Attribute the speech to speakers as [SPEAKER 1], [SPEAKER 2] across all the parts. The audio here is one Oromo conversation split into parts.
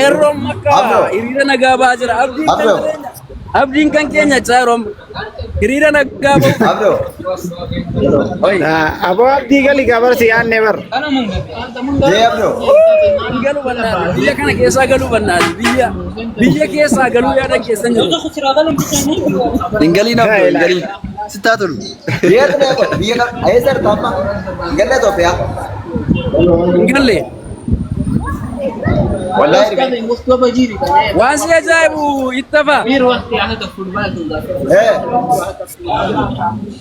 [SPEAKER 1] Qeerroon makkaa hiriira nagaa ba'aa jira. Abdiin kan keenya Caaroom hiriira nagaa ba'u.
[SPEAKER 2] Abo abdii gali gabarsi yaanne bar.
[SPEAKER 1] Galu bannaati biyya kana keessaa galuu bannaati biyya keessaa galuu yaadan keessan jiru.
[SPEAKER 3] Ingaliin abdoo ingaliin sitaa tolu.
[SPEAKER 4] Biyya kana ayeesar tamma galle Itoophiyaa.
[SPEAKER 1] Galle. Waan si ajaa'ibu ittafa.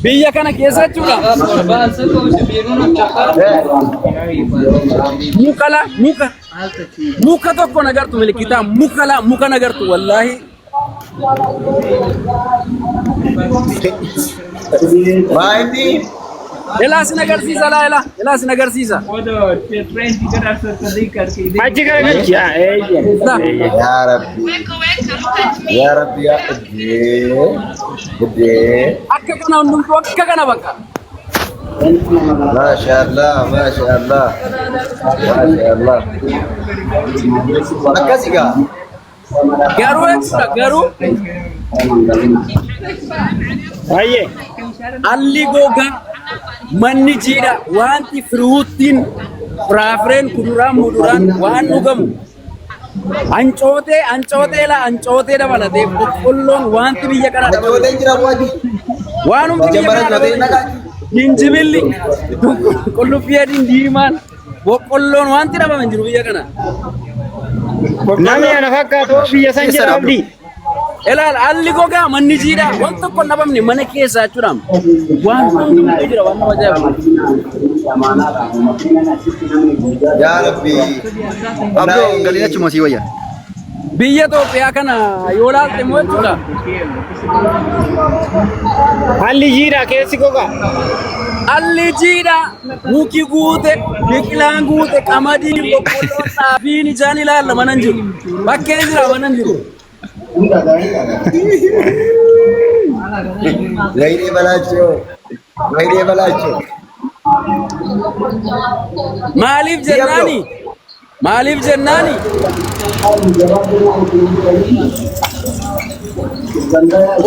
[SPEAKER 1] Biyya kana keessa jechuudha. Muka tokko nagartu milikitaa muka nagartu wallaahi.
[SPEAKER 4] Maayini.
[SPEAKER 1] Elaa sin agarsiisa laa elaa sin agarsiisa.
[SPEAKER 2] Achi garagalchi
[SPEAKER 4] Ya Rabbi. Ya Rabbi ya Gede.
[SPEAKER 1] Akka kana hundumtuu akka kana bakka.
[SPEAKER 4] Masya Allah, Masya Allah. Masya Allah. Makasih kak.
[SPEAKER 1] Garuu jechuudha garuu.
[SPEAKER 2] Baay'ee.
[SPEAKER 1] Alli gogaa manni jiidha wanti firuutiin firaafireen kuduraan muduraan waan dhugamu ancootee dabalatee boqqolloon wanti biyya kana dabalate waan humti biyya kana dabalate jinjibilli qullubbii adiin diimaan boqqolloon wanti dhabame jiru biyya kana.
[SPEAKER 2] Namni ana fakkaatu biyya san jira abdii.
[SPEAKER 1] Elal alli gogaa manni jiidha waan tokko dhabamne mana keessaa jechuudhaan waan hundumtuu jira waan nama ajaa'ibu.
[SPEAKER 4] Ya Rabbi.
[SPEAKER 3] Abdoo ingaliin achuma sii wayya.
[SPEAKER 1] Biyya Itoophiyaa kana yoo laalte immoo jechuudha.
[SPEAKER 2] Halli jiidha keessi gogaa.
[SPEAKER 1] Alli jiidha muki guute biqilaan guute qamadiin boqqolloon xaafiin ijaan ilaalla mana hin jiru bakkeen jira mana hin jiru.
[SPEAKER 4] Wayne balacho.
[SPEAKER 1] Maaliif jennaani?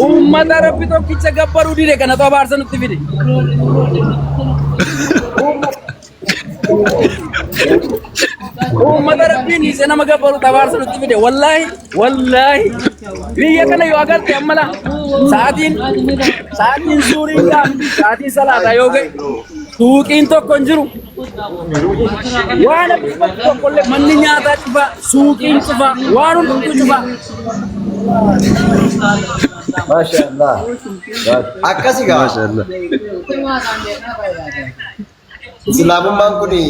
[SPEAKER 1] Ummata Rabbi tokkicha gabbaruu dide kanatu abaarsa nutti fide. Ummata Rabbiin isa nama gabbaru abaarsa nutti fide wallaahi biyya kana yoo agarte ammala sa'aatiin suuriin gaafti sa'aatiin salaataa yoo ga'e suuqiin tokko hin jiru. Waan abdii tokkollee manni nyaataa cufa suuqiin cufa waan hundumtuu cufa.
[SPEAKER 4] Masya Allah. Akkasii gaa.
[SPEAKER 3] Masha Allah.
[SPEAKER 4] Islaamummaan kuni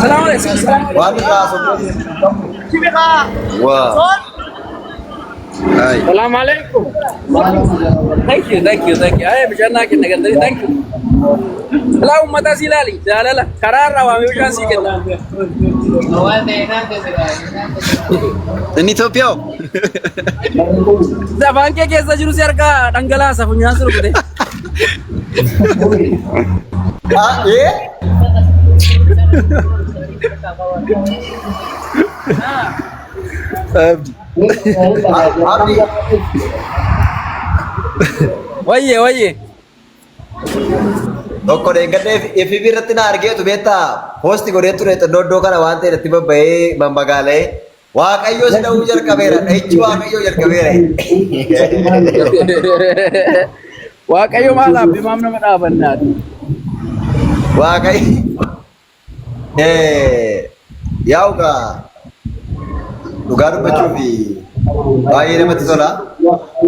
[SPEAKER 1] Salaam alaikum.
[SPEAKER 4] waan irraa socho'u. Waa.
[SPEAKER 3] Hai.
[SPEAKER 2] Salaam alaikum.
[SPEAKER 1] Thank you. Ay bishaan naa kenna galtanii thank you. Laa ummata si ilaali jaalala karaa irraa waamee bishaan sii kenna.
[SPEAKER 3] Inni Itoophiyaa.
[SPEAKER 1] Afaan kee keessa jiru si harkaa dhangalaasa funyaan si rukute.
[SPEAKER 4] Ah, eh? Abdi.
[SPEAKER 1] Wayye.
[SPEAKER 4] Tokko deeggartee FB irratti na argeetu beektaa poosti godhee ture iddoo kana waan ta'e irratti babba'ee magaalee Waaqayyo si dha'uu jalqabeera dhahichi Waaqayyo jalqabeera.
[SPEAKER 1] Waaqayyo maalaaf bimaam nama dhaabannaati.
[SPEAKER 4] Waaqayyo yaa'ugaa dhugaa dubbachuu fi baay'ee namatti tola.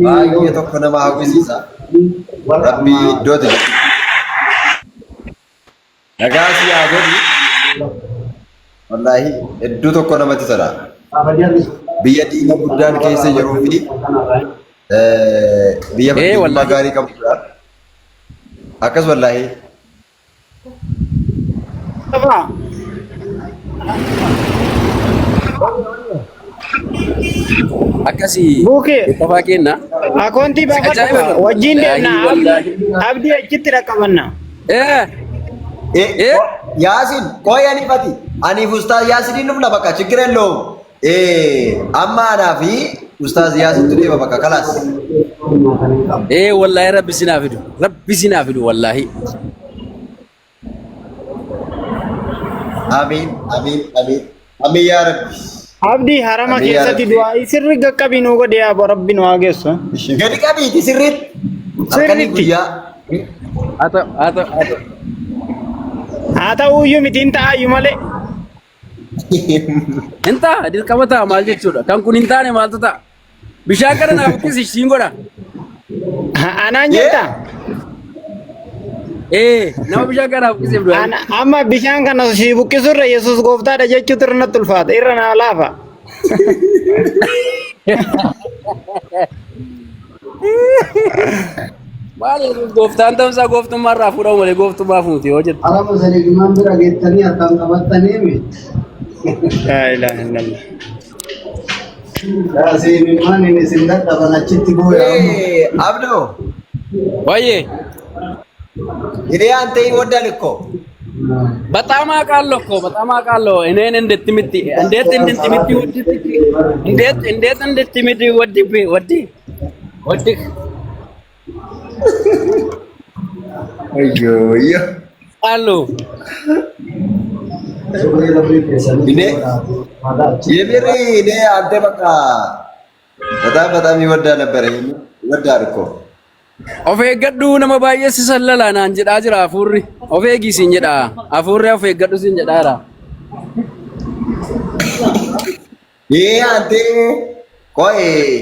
[SPEAKER 4] Baay'ee tokko nama hawwisiisa. Rabbi iddootti jira. Nagaa si haa godhi. Wallaahi hedduu tokko namatti tola. Biyya diina guddaan keessa jiruu fi biyya biyyummaa gaarii qabudha. Akkas wallaahi.
[SPEAKER 1] Akkasii
[SPEAKER 2] Buukee.
[SPEAKER 1] qofaa kenna.
[SPEAKER 2] Akoontii baafadhu wajjin deemna abdii achitti dhaqqabanna.
[SPEAKER 4] Yaasin qoy ani fati ani ustaaz Yaasinin dhufna bakka ችግር የለውም amma anaa fi ustaaz Yaasin deema bakka kalaas
[SPEAKER 1] wallahi rabbi sinaa fidu wallahi
[SPEAKER 4] amin amin amin amin yaa rabbi
[SPEAKER 2] Abdi harama keessatti du'aa sirri gaqqabii nu godhe yaa rabbi nu hageessu.
[SPEAKER 4] gadi qabiiti sirriitti akkanii guyyaa
[SPEAKER 2] haa ta'uyyuu miti hin ta'ayyu malee.
[SPEAKER 1] Inta dirqama ta'a maal jechuudha kan kun hin taane maaltu ta'a bishaan kana naaf buqqisi siin godha
[SPEAKER 2] Anaan jetta.
[SPEAKER 1] nama bishaan kana naaf buqqisiif du'a
[SPEAKER 2] Amma bishaan kana si buqqisurra Yesuus gooftaadha jechuutu irratti ulfaata irra naa laafa.
[SPEAKER 1] maal gooftaan ta'umsaa gooftummaa irraa fuudhamu malee gooftummaa fuuti yoo jettu
[SPEAKER 5] Araba sanii gumaan bira geettanii harkaan qabattanii mi?
[SPEAKER 2] Laa ilaaha illallah.
[SPEAKER 5] Yaasiin ilmaan inni isin dadhaban achitti booya.
[SPEAKER 4] abdoo
[SPEAKER 1] baay'ee
[SPEAKER 4] hidhee aan ta'in waddaan ikkoo
[SPEAKER 1] በጣም አውቃለሁ እኮ በጣም አውቃለሁ እኔን እንድትምት እንዴት እንድትምት እንዴት እንድትምት ወድህ
[SPEAKER 4] ayyo ayyo
[SPEAKER 1] አሉ
[SPEAKER 4] የምር እኔ አንተ በቃ በጣም በጣም ይወዳ ነበር ይወዳል እኮ
[SPEAKER 1] of eeggadhu nama baay'ee si sallala naan jedhaa jira hafuurri of eegi siin jedha hafuurri of eeggadhu siin jedhaara
[SPEAKER 4] አንተ ቆይ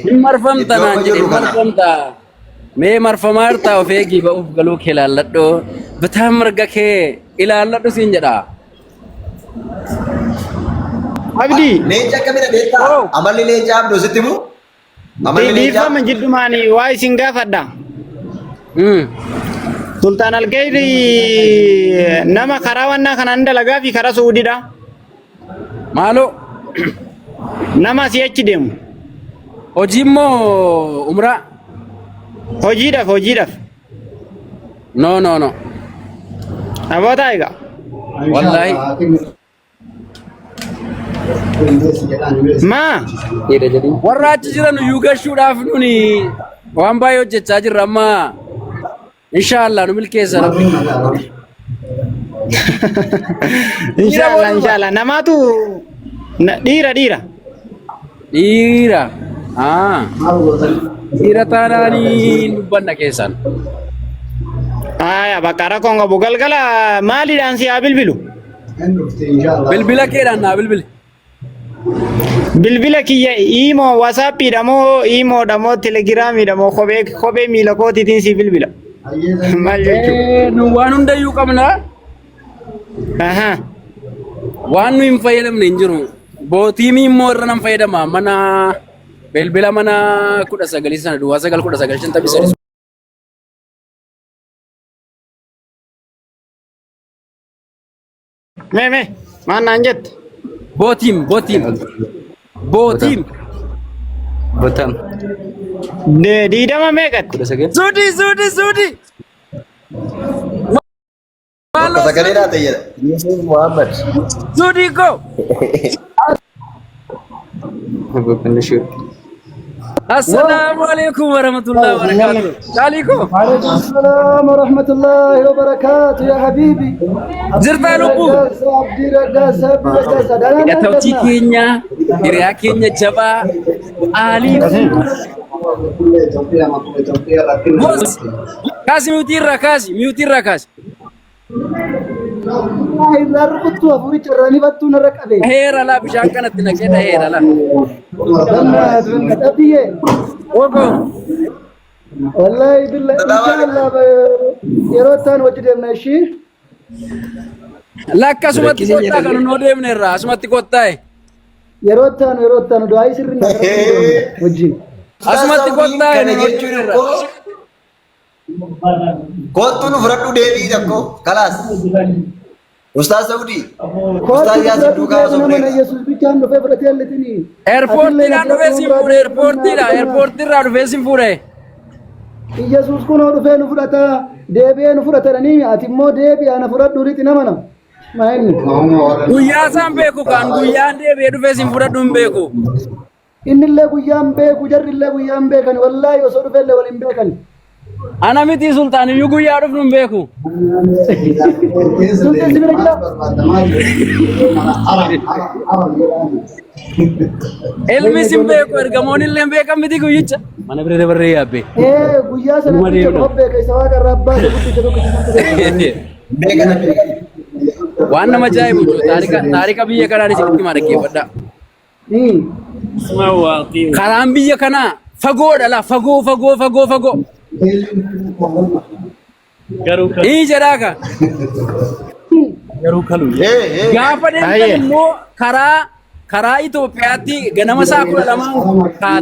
[SPEAKER 1] hin marfamta naan jedhe hin marfamta mee marfamaa jirta of eegii ba'uuf galuu kee ilaalladhu bitaa mirga kee ilaalladhu siin jedha
[SPEAKER 2] Abdi.
[SPEAKER 4] leenca kamina beektaa amalli leenca abdoo sitti mu amalli leenca
[SPEAKER 2] Dhiifama jiddumaanii waa isin gaafadha. Sultaan Alkayri nama karaa wannaa kanaan dalagaa fi karaa Suudiidha.
[SPEAKER 1] maaloo
[SPEAKER 2] Nama asii achi deemu.
[SPEAKER 1] hojii immoo umraa
[SPEAKER 2] Hojiidhaaf.
[SPEAKER 1] no
[SPEAKER 2] Aboota egaa.
[SPEAKER 1] wallahi
[SPEAKER 2] Maa.
[SPEAKER 1] warra achi jiran iyyuu gashuudhaaf nuni waan baay'ee hojjechaa jirra amma inshallah nu milkeessa rabbi
[SPEAKER 2] Inshallah. Namaatu dhiira.
[SPEAKER 1] dhiira dhiira taanaanii dubbanna keessan
[SPEAKER 2] Aya bakka rakkoon qabu galgala maaliidhaan si haa bilbilu?
[SPEAKER 1] bilbila keedhaan naa bilbili
[SPEAKER 2] Bilbila kiyya imo WhatsAppiidha moo imoodha moo Telegiraamiidha moo kophee miila kootiitiin si bilbila. Maal jechuudha?
[SPEAKER 1] nu waan hundayyuu qabna waan nu hin fayyadamne hin jiru bootiimii immoo irra nan fayyadama mana bilbila mana 19 sana duwwaa 9
[SPEAKER 2] Mee maan naan jette?
[SPEAKER 1] bootiim
[SPEAKER 2] Diidama meeqatti?
[SPEAKER 1] Sudi
[SPEAKER 4] sagalee naa ta'e Yusuf Muhammad
[SPEAKER 1] Sudi go Assalamu alaikum warahmatullahi wabarakatuh Saliko
[SPEAKER 5] وعليكم السلام ورحمة الله وبركاته يا حبيبي.
[SPEAKER 1] Jirta lubu
[SPEAKER 5] عبدي رقاص
[SPEAKER 1] ya tauci kenya diriya kenya jaba ali bos kasi miutirra kasi hera la bishan kanatti nakeda hera la ogo
[SPEAKER 5] والله بالله ان شاء الله يروتان وجدنا شيء
[SPEAKER 1] lakka sumatti kotta kan no demnerra sumatti kottae
[SPEAKER 5] يروتان دعاء سرنا وجين
[SPEAKER 1] asumatti kottae
[SPEAKER 4] kana jechuun immoo kootu nu fudhadhu deebii tokko kalaas Ustaz Saudi Ustaz Yaasin duukaa osoo
[SPEAKER 5] mana Yesuus bichaan dhufee fudhatee allatini
[SPEAKER 1] airportiidhaan dhufee sin fuudhe airportiirraa dhufee sin fuudhe
[SPEAKER 5] Yesuus kun dhufee nu fudhata deebi'ee nu fudhatanii ati immoo deebi'aa na fudhadhu riti nama Maayini.
[SPEAKER 1] Guyyaa isaan beeku kan guyyaan deebi'ee dhufee sin fudhadhu hin beeku.
[SPEAKER 5] Innillee guyyaan beeku jarrillee guyyaan beekan wallaahi osoo dhufeellee waliin beekan.
[SPEAKER 1] Ana miti sultaan iyyuu guyyaa dhufnu hin beeku.
[SPEAKER 5] Sultaan sibira jira.
[SPEAKER 1] Ilmi sin beeku ergamoonni illee hin beekan miti guyyicha. Mana bira dabarree yaabbe.
[SPEAKER 5] Guyyaa sana guyyaa beeka isa waaqa irraa abbaa guddisa tokko.
[SPEAKER 1] Waan nama ajaa'ibu taarika biyya kanaan isinitti himaa dhaggeeffadhaa. Karaan biyya kanaa fagoodha la fagoo. Ii jedhaa ka. Gaafa deemtan immoo karaa Itoophiyaatti ganama isaa 12 kaata.